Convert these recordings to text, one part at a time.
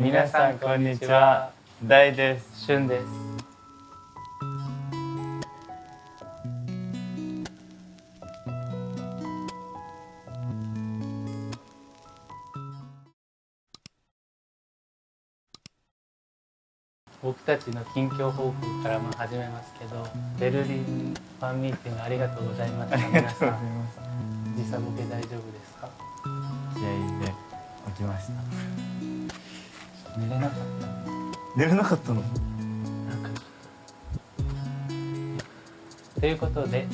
皆さんこんにちは。大です。しゅんです。僕たちの近況報告から始めますけど、ベルリンファンミーティングありがとうございました。皆さん、時差ボケ大丈夫ですか？気合いで起きました。寝れなかった。寝れなかったの？なんかちょっと。ということで、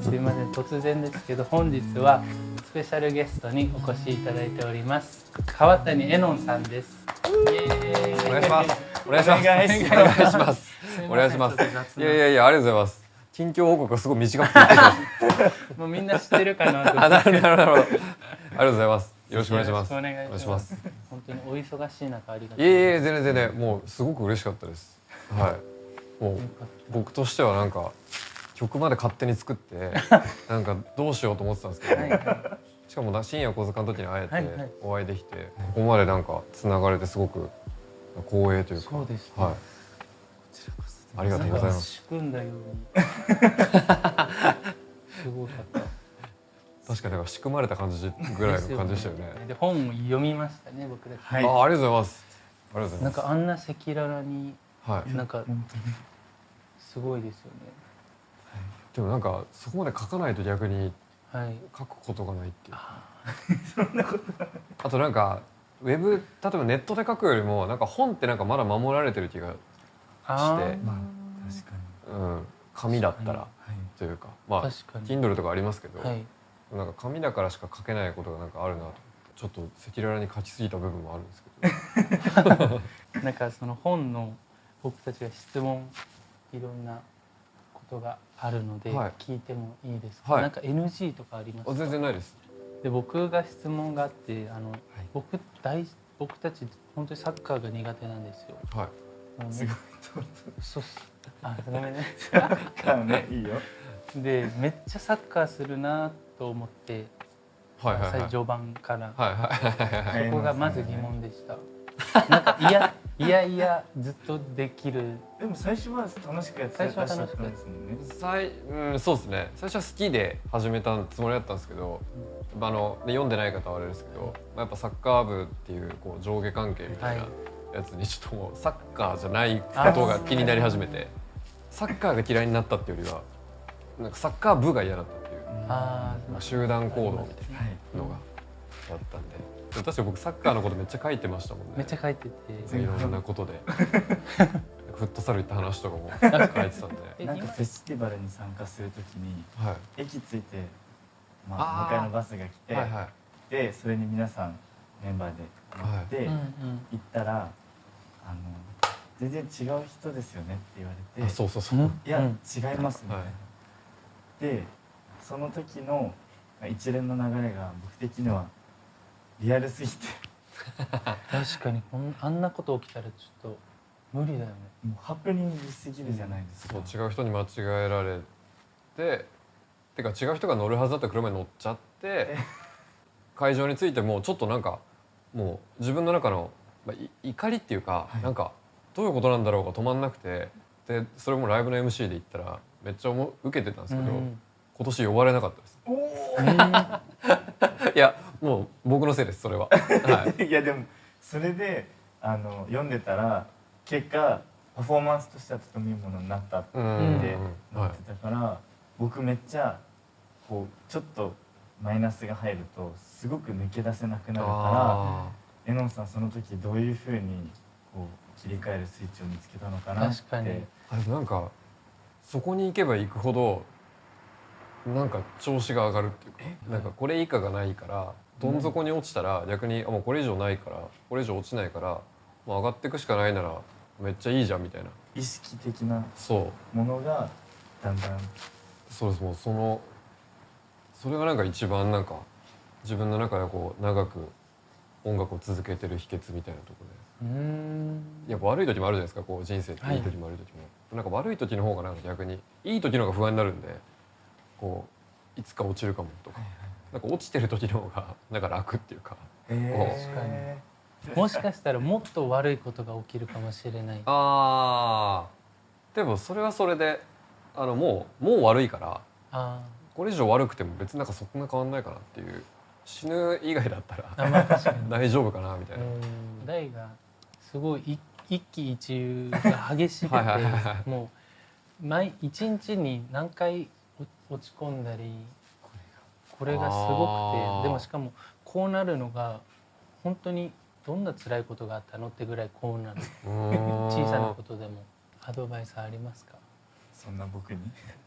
すいません、突然ですけど、本日はスペシャルゲストにお越しいただいております。川谷絵音さんです。イエーイ。お願いします。お願いします。お願いします。お願いします。いやいやいや、ありがとうございます。近況報告がすごい短くてもうみんな知ってるかなと。なるほど。ありがとうございます。よろしくお願いします。お願いします。本当にお忙しい中ありがとう。いえいえ、全然もうすごく嬉しかったです。はい。もう僕としてはなんか曲まで勝手に作ってなんかどうしようと思ってたんですけど、しかも深夜小塚の時に会えてお会いできて、ここまでなんかつながれてすごか光栄というか。そうですね。はい。ありがとうございます。仕組んだように。すごかった。確かになんか仕組まれた感じぐらいの感じでしたよね。で本を読みましたね、僕たち。ありがとうございます。ありがとうございます。なんかあんな赤裸々に、はいなんかすごいですよね。でもなんかそこまで書かないと逆に書くことがないっていうそんなことない。あとなんかウェブ、例えばネットで書くよりもなんか本ってなんかまだ守られてる気がして、まあ確かに。紙だったらというか、まあ Kindle とかありますけど、なんか紙だからしか書けないことがなんかあるなと。ちょっと赤裸々に書きすぎた部分もあるんですけどなんかその本の僕たちが質問いろんなことがあるので聞いてもいいですか？なんか NG とかありますか？全然ないです。で僕が質問があって、僕たち本当にサッカーが苦手なんですよ。はい。すごい。そうっす。ごめんね。サッカーね、いいよ。でめっちゃサッカーするなと思って、序盤からそこがまず疑問でした。なんかいやずっとできる。でも最初は楽しくやってたんですもんね。そうですね。最初は好きで始めたつもりだったんですけど、読んでない方はあれですけど、やっぱサッカー部っていうこう上下関係みたいなやつにちょっともうサッカーじゃないことが気になり始めて、サッカーが嫌いになったっていうよりはなんかサッカー部が嫌だったっていう、集団行動みたいなのがあったんで。確か僕サッカーのことめっちゃ書いてましたもんね。めっちゃ書いてて、いろんなことでフットサル行った話とかも書いてたんで。なんかフェスティバルに参加するときに、駅着いて、迎えのバスが来て、でそれに皆さんメンバーで乗って行ったら、全然違う人ですよねって言われて、そういや違いますみたいな。でその時の一連の流れが僕的にはリアルすぎて確かにあんなこと起きたらちょっと無理だよね。もうハプニングすぎるじゃないですか。そう、違う人に間違えられて、てか違う人が乗るはずだった車に乗っちゃって会場に着いてもちょっとなんかもう自分の中の、怒りっていうか、なんかどういうことなんだろうが止まんなくて、でそれもライブの MC で言ったらめっちゃ受けてたんですけど、今年呼ばれなかったです。いやもう僕のせいですそれは。いやでもそれで読んでたら結果パフォーマンスとしてはとてもいいものになったってなってたから、僕めっちゃこうちょっとマイナスが入るとすごく抜け出せなくなるから、絵音さんその時どういうふうにこう切り替えるスイッチを見つけたのかなって。確かに。なんかそこに行けば行くほどなんか調子が上がるっていうか、なんかこれ以下がないからどん底に落ちたら逆にもうこれ以上ないから、これ以上落ちないからもう上がっていくしかないならめっちゃいいじゃんみたいな意識的なものがだんだん。そうです。もうそれがなんか一番なんか自分の中でこう長く音楽を続けてる秘訣みたいなところで、やっぱ悪い時もあるじゃないですか、こう人生っていい時も悪い時も、なんか悪い時の方がなんか逆にいい時の方が不安になるんで、こういつか落ちるかもとか、なんか落ちてる時の方がなんか楽っていうか、もしかしたらもっと悪いことが起きるかもしれない。でもそれはそれでもう悪いからこれ以上悪くても別になんかそんな変わんないかなっていう、死ぬ以外だったらまあ確かに大丈夫かなみたいな。大がすごい一喜一憂が激しくてもう一日に何回落ち込んだり、これがすごくて、でもしかもこうなるのが本当にどんな辛いことがあったのってぐらいこうなる。小さなことでも。アドバイスありますか？そんな僕に？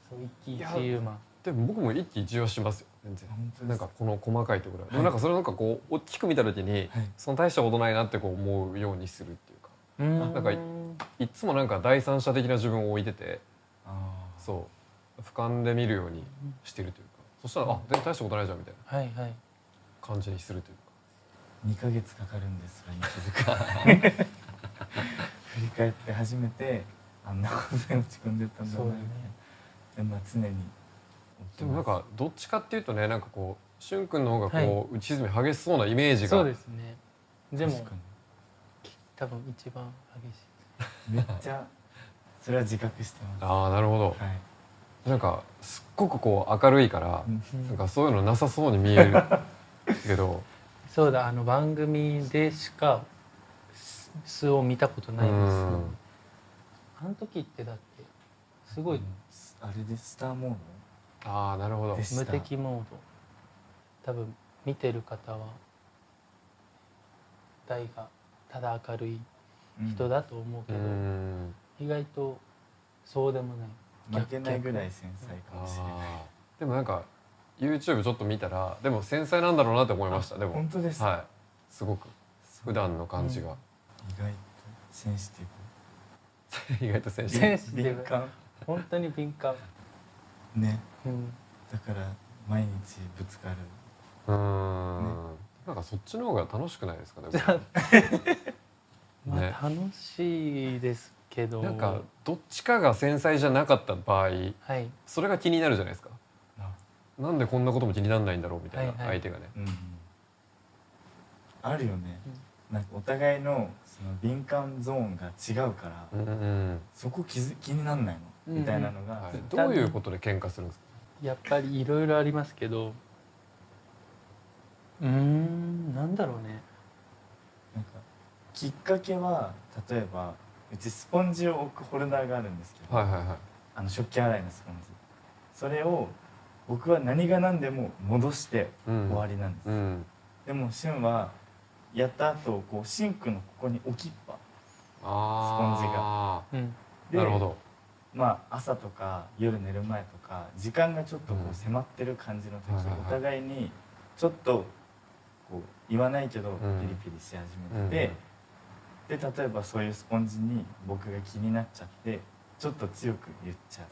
そう一喜一憂でも僕も一喜一憂はしますよ全然。なんかこの細かいところでもなんかそれなんかこう大きく見た時にその大したことないなってこう思うようにするっていうか、なんかいつもなんか第三者的な自分を置いてて、そう俯瞰で見るようにしてるというか、そしたら全然大したことないじゃんみたいな感じにするというか。2ヶ月かかるんですそれに気づく。振り返って初めてあんなことに落ち込んでたんだなみたいな。でも常に。でもなんかどっちかっていうとね、なんかこうしゅんくんの方がこう打ち沈み激しそうなイメージが。そうですね。でも多分一番激しい。めっちゃそれは自覚してます。なるほど。なんかすっごくこう明るいからなんかそういうのなさそうに見えるけど。そうだ、番組でしか素を見たことないです。あの時ってだってすごいあれでスターモード。なるほど。無敵モード。多分見てる方は大がただ明るい人だと思うけど、意外とそうでもない。負けないぐらい繊細かもしれない。でもなんか YouTube ちょっと見たらでも繊細なんだろうなって思いました。でも本当です。はい、すごく普段の感じが、意外とセンシティブ。意外とセンシティブ。敏感。本当に敏感。ね。だから毎日ぶつかる。なんかそっちの方が楽しくないですかね。楽しいですけど。なんかどっちかが繊細じゃなかった場合、それが気になるじゃないですか。なんでこんなことも気にならないんだろうみたいな、相手がね。あるよね。なんかお互いのその敏感ゾーンが違うから、そこ気になんないのみたいなのが。どういうことで喧嘩するんですか？やっぱりいろいろありますけど、なんだろうね。なんかきっかけは例えばうちスポンジを置くホルダーがあるんですけど、食器洗いのスポンジ、それを僕は何が何でも戻して終わりなんです。でもしゅんはやった後こうシンクのここに置きっぱ、スポンジが。なるほど。まあ朝とか夜寝る前とか時間がちょっとこう迫ってる感じの時、お互いにちょっとこう言わないけどピリピリし始めて、で例えばそういうスポンジに僕が気になっちゃってちょっと強く言っちゃう。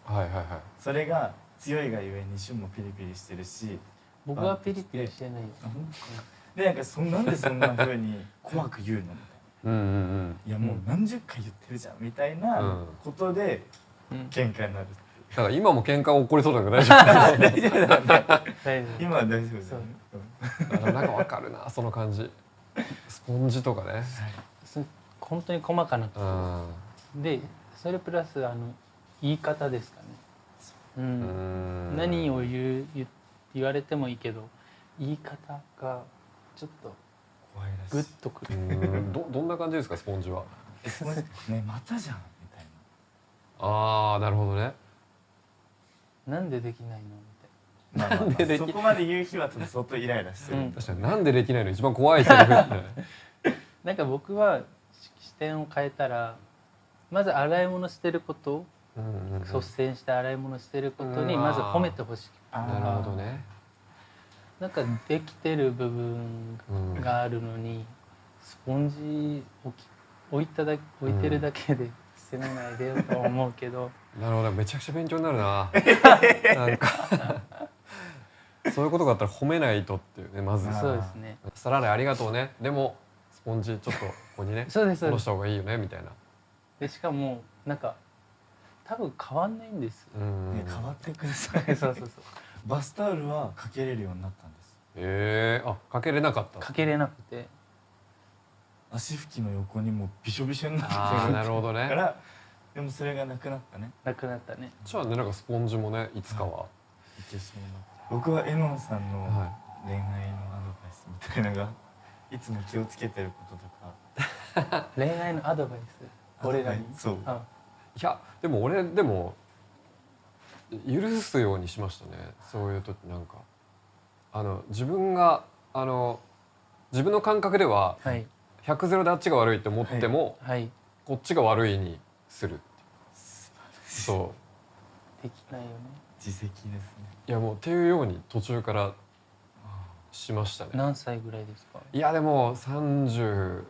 それが強いがゆえにしゅんもピリピリしてるし、僕はピリピリしてないよ。でなんかなんでそんな風に怖く言うのみたいな。いやもう何十回言ってるじゃんみたいなことで喧嘩になる。だから今も喧嘩起こりそうだけど大丈夫？大丈夫だね。今は大丈夫ですよね。なんかわかるなその感じ。スポンジとかね。本当に細かなこと。でそれプラス言い方ですかね。何を言われてもいいけど言い方がちょっとグッとくる。どんな感じですかスポンジは？ねまたじゃんみたいな。なるほどね。なんでできないのみたいな。そこまで言う日は相当イライラしてる。確かになんでできないの一番怖いセリフ。なんか僕は視点を変えたらまず洗い物してること、率先して洗い物してることにまず褒めてほしい。なるほどね。なんかできてる部分があるのにスポンジ置いてるだけで責めないでよと思うけど。なるほど、めちゃくちゃ勉強になるな。なんかそういうことがあったら褒めないとっていうね、まず。そうですね。皿洗いありがとうね。でもスポンジちょっとここにね下ろした方がいいよねみたいな。でしかもなんか多分変わんないんです。変わってください。そう。バスタオルはかけれるようになったんです。かけれなかった。かけれなくて。足拭きの横にもうびしょびしょになってああなるほどね。からでもそれがなくなったね。なくなったね。じゃあねなんかスポンジもねいつかは、いけそうな。僕はエノンさんのは恋愛のアドバイスみたいなのがいつも気をつけてることとか。恋愛のアドバイス俺らに。そう。いやでも俺でも許すようにしましたね。そういう時なんか自分が自分の感覚でははい100ゼロであっちが悪いって思っても、はいこっちが悪いにする。素そできないよね。自責ですね。ういやもうっていうように途中からしましたね。何歳ぐらいですか？いやでも30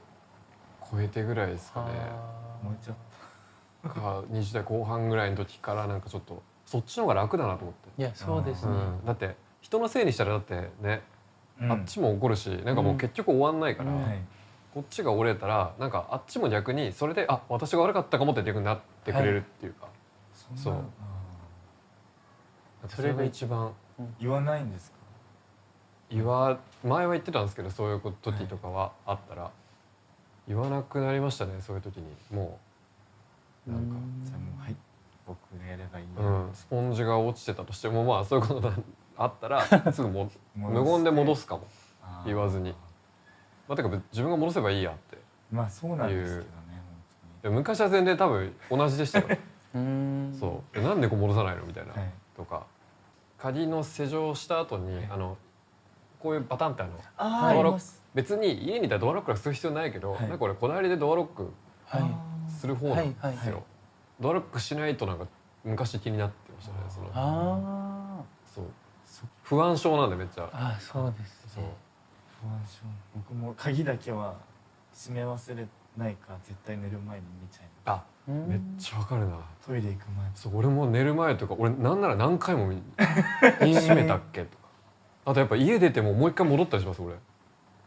超えてぐらいですかね。もうちょっか20代後半ぐらいの時からなんかちょっとそっちの方が楽だなと思って。いやそうですね。だって人のせいにしたらだってね、と。あっちも怒るしなんかもう結局終わんないから、はい。こっちが折れたらなんかあっちも逆にそれで私が悪かったかもって逆になってくれるっていうか、そうそれが一番言わないんですか？前は言ってたんですけどそういう時とかはあったら言わなくなりましたね。そういう時にもうなんかじゃあもうはい僕がやればいいや。スポンジが落ちてたとしてもまあそういうことがあったらすぐ無言で戻すかも言わずに。まあ、てか自分が戻せばいいやってまあそうなんですけどね本当に。昔は全然多分同じでしたよそうなんでこう戻さないのみたいな、とか鍵の施錠した後にこういうバタンってドアロック別に家にいたらドアロックがする必要ないけど、なんか俺こだわりでドアロックする方なんですよ。ドアロックしないとなんか昔気になってましたね。そう不安症なんでめっちゃ。そうですね。不安症。僕も鍵だけは閉め忘れないか絶対寝る前に見ちゃいます。めっちゃわかるな。トイレ行く前。そう俺も寝る前とか俺なんなら何回も閉めたっけとか。あとやっぱ家出てももう一回戻ったりします俺。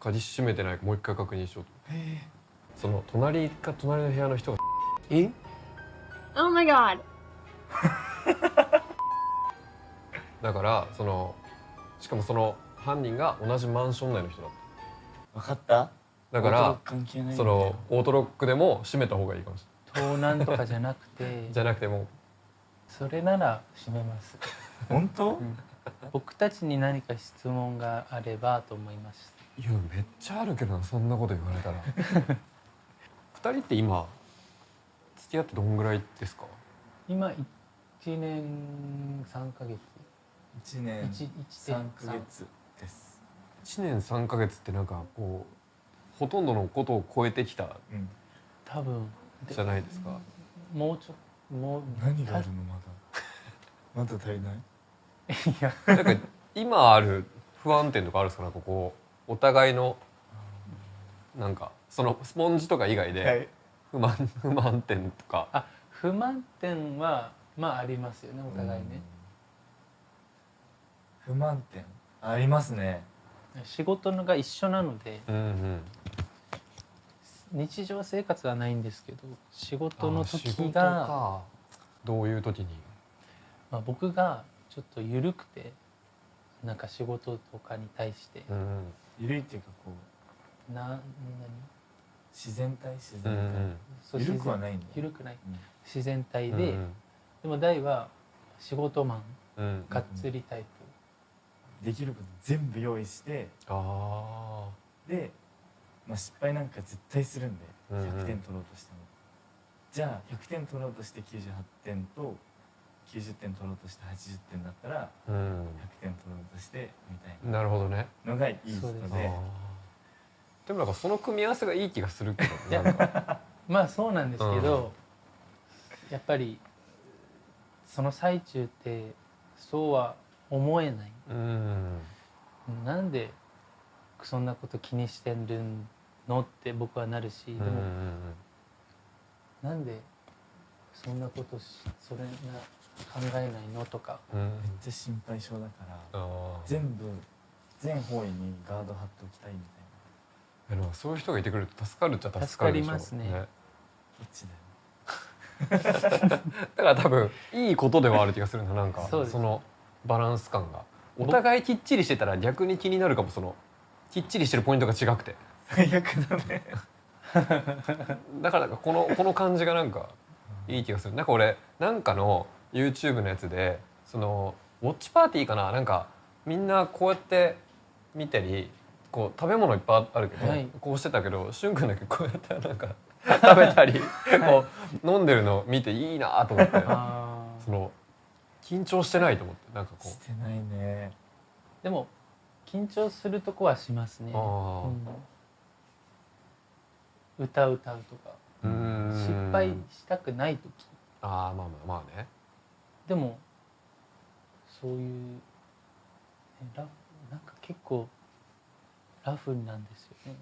鍵閉めてないかもう一回確認しようと。その隣の部屋の人がOh my god だからしかもその犯人が同じマンション内の人だった。分かった？だからそのオートロックでも閉めた方がいいかもしれない。盗難とかじゃなくてじゃなくてもそれなら閉めます。本当？僕たちに何か質問があればと思いました。いやめっちゃあるけどなそんなこと言われたら。2人って今付き合ってどんぐらいですか？今1年3ヶ月。1年3ヶ月です。1年3ヶ月ってなんかこうほとんどのことを超えてきた多分じゃないですか。もう何があるのまだ足りない？いやなんか今ある不安点とかあるんですか？なんかこうお互いのなんかそのスポンジとか以外で不満点とか。不満点はまあありますよねお互いね。不満点ありますね。仕事のが一緒なので、日常生活はないんですけど仕事の時がどういう時に、僕がちょっと緩くてなんか仕事とかに対して、緩いっていうかこう自然体緩くはないんだ。緩くない、自然体で、でも大は仕事マン、がっつりタイプ。できること全部用意してで、失敗なんか絶対するんで100点取ろうとしても、じゃあ100点取ろうとして98点と90点取ろうとして80点だったら100点取ろうとしてみたいなるほどねのがいい人で。でもなんかその組み合わせがいい気がするけどなんかまあそうなんですけど、やっぱりその最中ってそうは思えない。なんでそんなこと気にしてるのって僕はなるし、でもなんでそんなことそれな考えないのとか、めっちゃ心配性だから全方位にガード張っておきたいみたいな。そういう人がいてくれると助かるっちゃ助かるでしょ。助かりますね。どっちだよ。だから多分いいことではある気がするな。なんかそのバランス感がお互いきっちりしてたら逆に気になるかも。そのきっちりしてるポイントが違くて最悪だね。だからこの感じがなんかいい気がする。なんか俺なんかの YouTube のやつでそのウォッチパーティーかな、なんかみんなこうやって見たりこう食べ物いっぱいあるけど、こうしてたけどしゅんくんだけこうやってなんか食べたりこう飲んでるの見ていいなと思ってその緊張してないと思って、なんかこうしてないね。でも緊張するとこはしますね。歌うとか失敗したくない時、まあね。でもそういうなんか結構ラフなんですよね。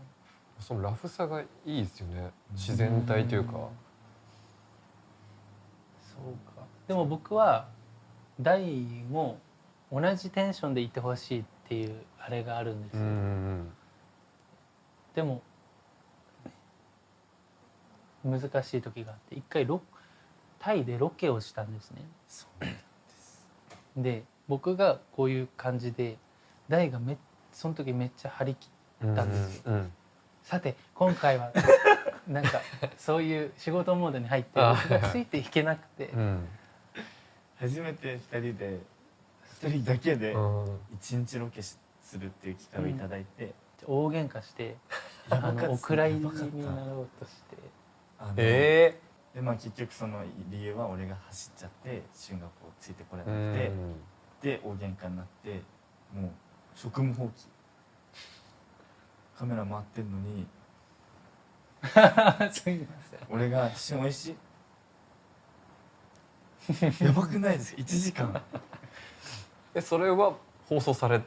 そのラフさがいいですよね。自然体というか。そうか。でも僕は大も同じテンションでいてほしいっていうあれがあるんですよ。でも難しい時があって、一回タイでロケをしたんですね。そうなんです。で僕がこういう感じで大がその時めっちゃ張り切ったんですよ。さて今回はなんかそういう仕事モードに入って僕がついていけなくて、初めて2人だけで1日ロケするっていう機会をいただいて、大喧嘩してお蔵入りになろうとして。で結局その理由は俺が走っちゃってシュンがこうついてこれなくて、で大喧嘩になってもう職務放棄、カメラ回ってんのにすいません、俺が「シュンおいしいやばくないですか1時間それは放送され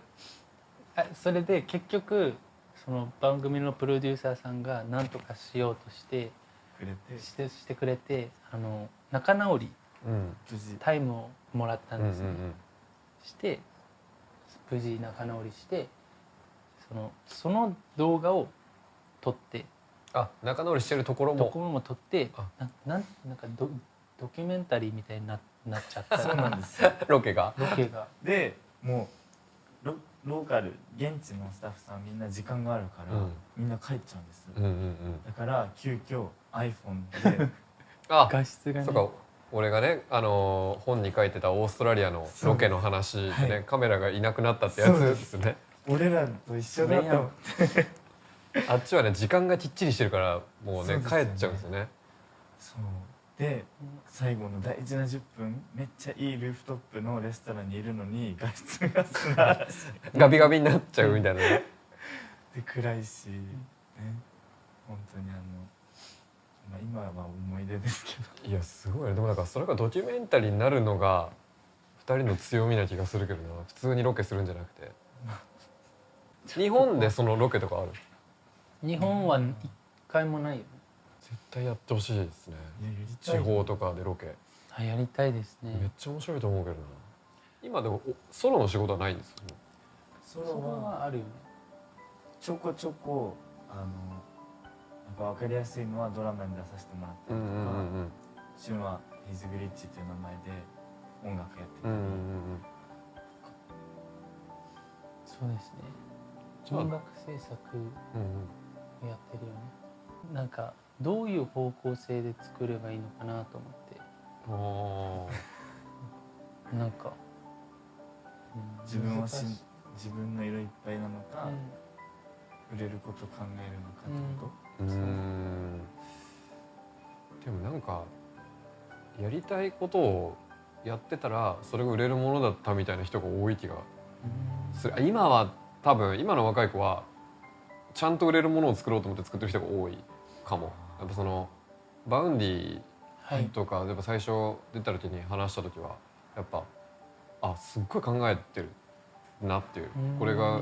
それで結局その番組のプロデューサーさんが何とかしようとしてくれて仲直り、タイムをもらったんですね。して無事仲直りしてその動画を撮って、仲直りしてるところも撮ってなんかドキュメンタリーみたいになっちゃった。そうなんですよロケがでもうローカル現地のスタッフさんみんな時間があるから、みんな帰っちゃうんです、だから急遽 iPhone で画質がね、そうか、俺がね本に書いてたオーストラリアのロケの話でね、カメラがいなくなったってやつですね。俺らと一緒だったもんあっちはね時間がきっちりしてるからもうね帰っちゃうんですよね。そうで最後の大事な10分めっちゃいいルーフトップのレストランにいるのに画質が砂嵐ガビガビになっちゃうみたいなねで暗いし、ね、本当に今は思い出ですけど、いやすごいね。でもなんかそれがドキュメンタリーになるのが2人の強みな気がするけどな。普通にロケするんじゃなくて日本でそのロケとかある？日本は一回もないよね。絶対やってほしいですね。地方とかでロケやりたいですね。めっちゃ面白いと思うけどな。今でもソロの仕事はないんですよね。ソロはあるよね。ちょこちょこ分かりやすいのはドラマに出させてもらったりとか、シュンはヒズグリッチっていう名前で音楽やってたり、そうですね。音楽制作やってるよね。なんかどういう方向性で作ればいいのかなと思って。なんか、自分の色いっぱいなのか、売れること考えるのかってこと？でもなんかやりたいことをやってたらそれが売れるものだったみたいな人が多い気がする。今は多分今の若い子はちゃんと売れるものを作ろうと思って作ってる人が多いかも。やっぱそのバウンディとか、やっぱ最初出た時に話した時はやっぱすっごい考えてるなっていう、これが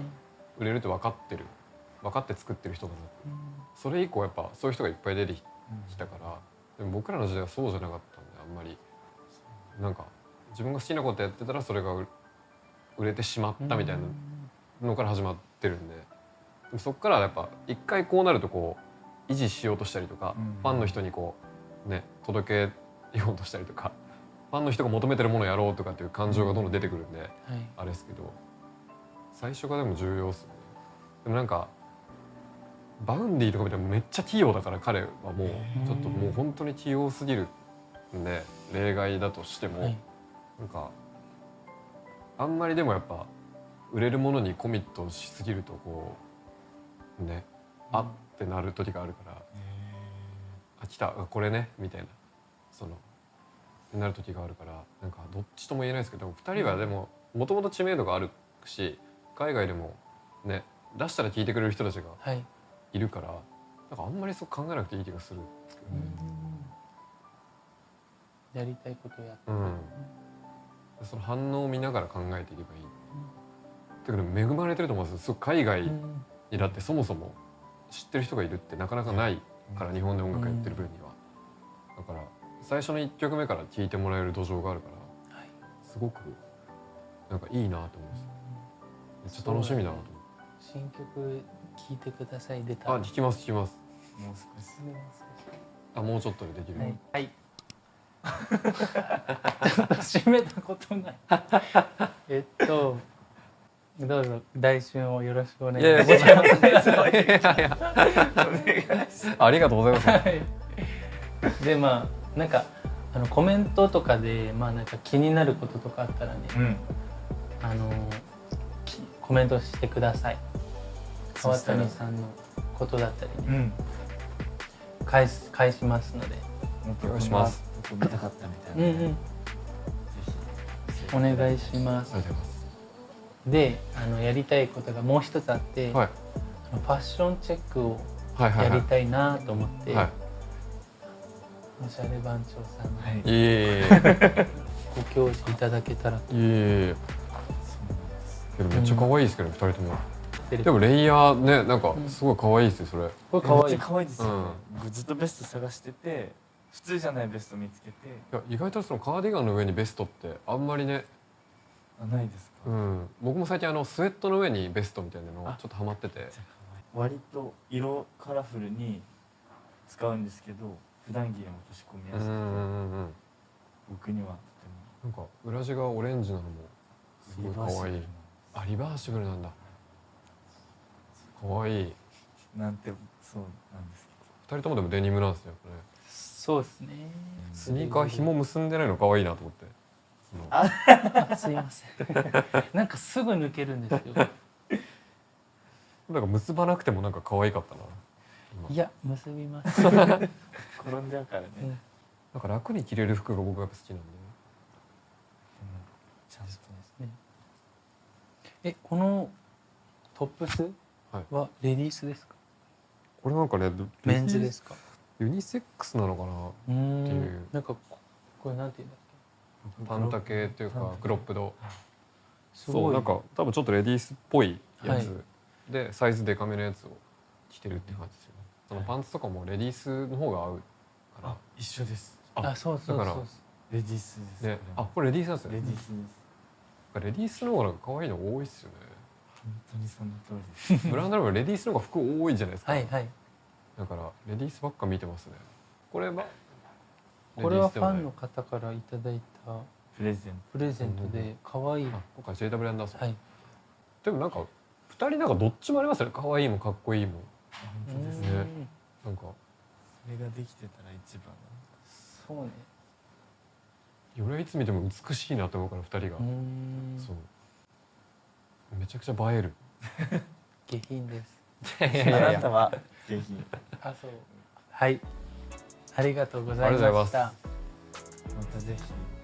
売れるって分かって作ってる人だなって、それ以降やっぱそういう人がいっぱい出てきたから。でも僕らの時代はそうじゃなかったんで、あんまりなんか自分が好きなことやってたらそれが売れてしまったみたいなのから始まってるんで、そこからやっぱ一回こうなるとこう維持しようとしたりとか、ファンの人にこうね届けようとしたりとか、ファンの人が求めてるものをやろうとかっていう感情がどんどん出てくるんで、あれですけど最初がでも重要っすね。でもなんかバウンディとか見てもめっちゃ TO だから彼はもうちょっともう本当に TO すぎるんで例外だとしても、なんかあんまりでもやっぱ売れるものにコミットしすぎるとこうねあってなる時があるからあ来たこれねみたいなそのなる時があるからなんかどっちとも言えないですけど2人はでももともと知名度があるし海外でもね出したら聞いてくれる人たちがいるから、なんかあんまりそう考えなくていい気がするんですけどね。やりたいことをやって、その反応を見ながら考えていけばいい。だけど恵まれてると思うんですよ。海外にだってそもそも知ってる人がいるってなかなかないから日本で音楽やってる分には。だから最初の1曲目から聴いてもらえる土壌があるからすごくなんかいいなと思うんですよ。めっちゃ楽しみだなと思って。新曲聴いてください出た。あ、聴きます聴きます。もう少し。あ、もうちょっとでできる。はい。ちょっと締めたことない。どうぞ来春をよろしくお願いします。ありがとうございます。でまあなんかコメントとかでまあなんか気になることとかあったらね、コメントしてください。川谷さんのことだったりね、返しますので。お願いします。見たかったみたいな。ぜひお願いします。でやりたいことがもう一つあって、ファッションチェックをやりたいなと思って、おしゃれ番長さんにご教示いただけたらと。けどめっちゃ可愛いですけど2人とも。でもレイヤーねなんかすごい可愛いですよそれ。これ可愛い。可愛いですよ。ずっとベスト探してて普通じゃないベスト見つけて。いや意外とそのカーディガンの上にベストってあんまりね。ないですか。僕も最近スウェットの上にベストみたいなのちょっとハマってて。割と色カラフルに使うんですけど普段着に落とし込みやすくて僕にはとてもなんか裏地がオレンジなのもすごい可愛い。あ、リバーシブルなんだ。可愛い。なんてそうなんですけど。2人ともでもデニムなんですよこれ。そうですね。スニーカー紐結んでないの可愛いなと思って。すいません。なんかすぐ抜けるんですよ。なんか結ばなくてもなんか可愛かったな。いや結びます。転んじゃうからね。なんか楽に着れる服が僕はやっぱ好きなんで。ちゃんとですね。このトップスはレディースですか？これなんかねメンズですか？ユニセックスなのかなっていう。なんかこれなんていうんだっけ？パンタ系というかクロップド。そうなんか多分ちょっとレディースっぽいやつでサイズデカめのやつを着てるって感じですよね。そのパンツとかもレディースの方が合うから。一緒です。あ、そうそうそう。レディースですね。あ、これレディースなんですよ。レディースです。レディースの方がなんか可愛いの多いですよね。本当にその通りです。ブランドの方がレディースの方が服多いじゃないですか。はいはい。だからレディースばっか見てますね。これはファンの方からいただいたプレゼントで可愛い。今回 JW アンダーソン。はい。でもなんか2人なんかどっちもありますよね。可愛いもかっこいいも。本当ですね。なんかそれができてたら一番。そうね。俺はいつ見ても美しいなと思うから2人が。そう。めちゃくちゃ映える。下品です。あなたは下品。あ、そう。はい。ありがとうございました。またぜ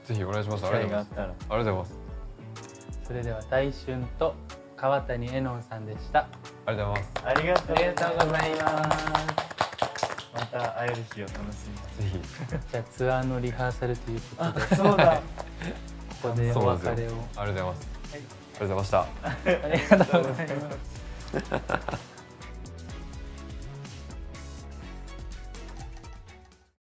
ひお願いします。ありがとうございます。ありがとうございます。それでは大春と川谷絵音さんでした。ありがとうございます。ありがとうございます。また会える日を楽しみに。ぜひ。じゃあツアーのリハーサルということで。そうだ。ここでお別れを。ありがとうございます。ありがとうございました。ありがとうございます。